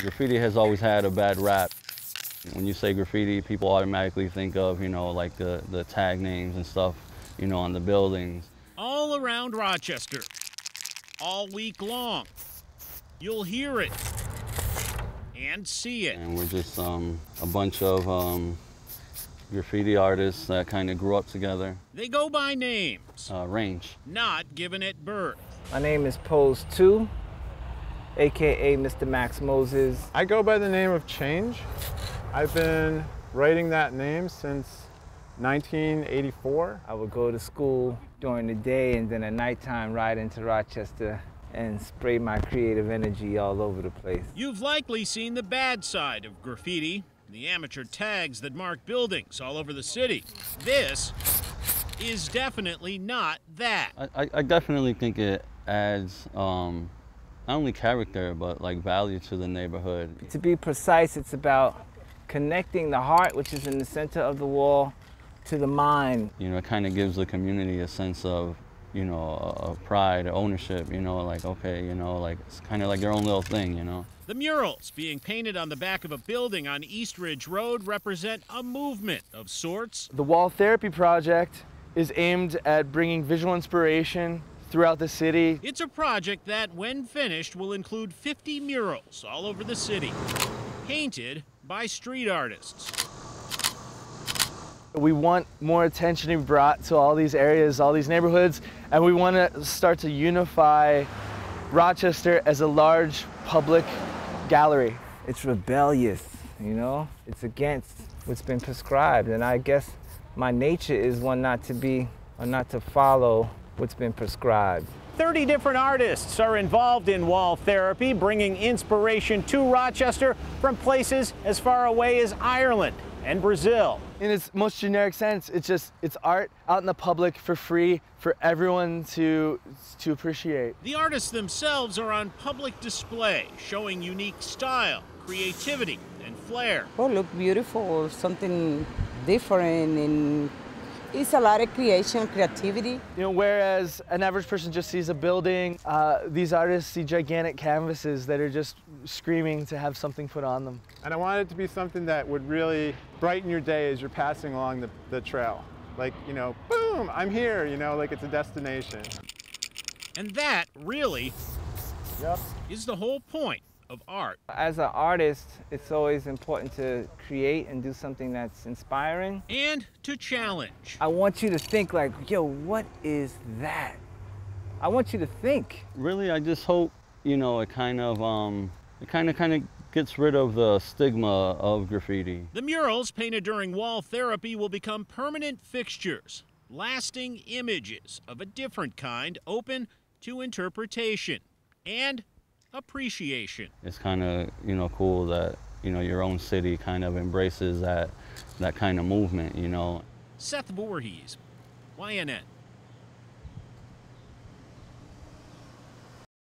Graffiti has always had a bad rap. When you say graffiti, people automatically think of, like the tag names and stuff, on the buildings. All around Rochester, all week long, you'll hear it and see it. And we're just a bunch of graffiti artists that kind of grew up together. They go by names. Range. Not given at birth. My name is Pose 2, AKA Mr. Max Moses. I go by the name of Change. I've been writing that name since 1984. I would go to school during the day and then at nighttime ride into Rochester and spray my creative energy all over the place. You've likely seen the bad side of graffiti, the amateur tags that mark buildings all over the city. This is definitely not that. I definitely think it adds not only character, but like value to the neighborhood. To be precise, it's about connecting the heart, which is in the center of the wall, to the mind. It kind of gives the community a sense of, of pride, ownership, like, okay, like it's kind of like their own little thing, The murals being painted on the back of a building on East Ridge Road represent a movement of sorts. The Wall Therapy Project is aimed at bringing visual inspiration throughout the city. It's a project that, when finished, will include 50 murals all over the city, painted by street artists. We want more attention to be brought to all these areas, all these neighborhoods, and we want to start to unify Rochester as a large public gallery. It's rebellious, It's against what's been prescribed, and I guess my nature is one not to follow what's been prescribed. 30 different artists are involved in wall therapy, bringing inspiration to Rochester from places as far away as Ireland and Brazil. In its most generic sense, it's art out in the public for free for everyone to appreciate. The artists themselves are on public display, showing unique style, creativity, and flair. Oh, look beautiful, something different, and it's a lot of creativity. Whereas an average person just sees a building, these artists see gigantic canvases that are just screaming to have something put on them. And I wanted it to be something that would really brighten your day as you're passing along the trail. Like, boom, I'm here, like it's a destination. And that really is the whole point of art. As an artist, it's always important to create and do something that's inspiring. And to challenge. I want you to think like, yo, what is that? I want you to think. Really, I just hope, it kind of gets rid of the stigma of graffiti. The murals painted during wall therapy will become permanent fixtures, lasting images of a different kind, open to interpretation and appreciation. It's kind of, cool that, your own city kind of embraces that kind of movement, Seth Voorhees, YNN.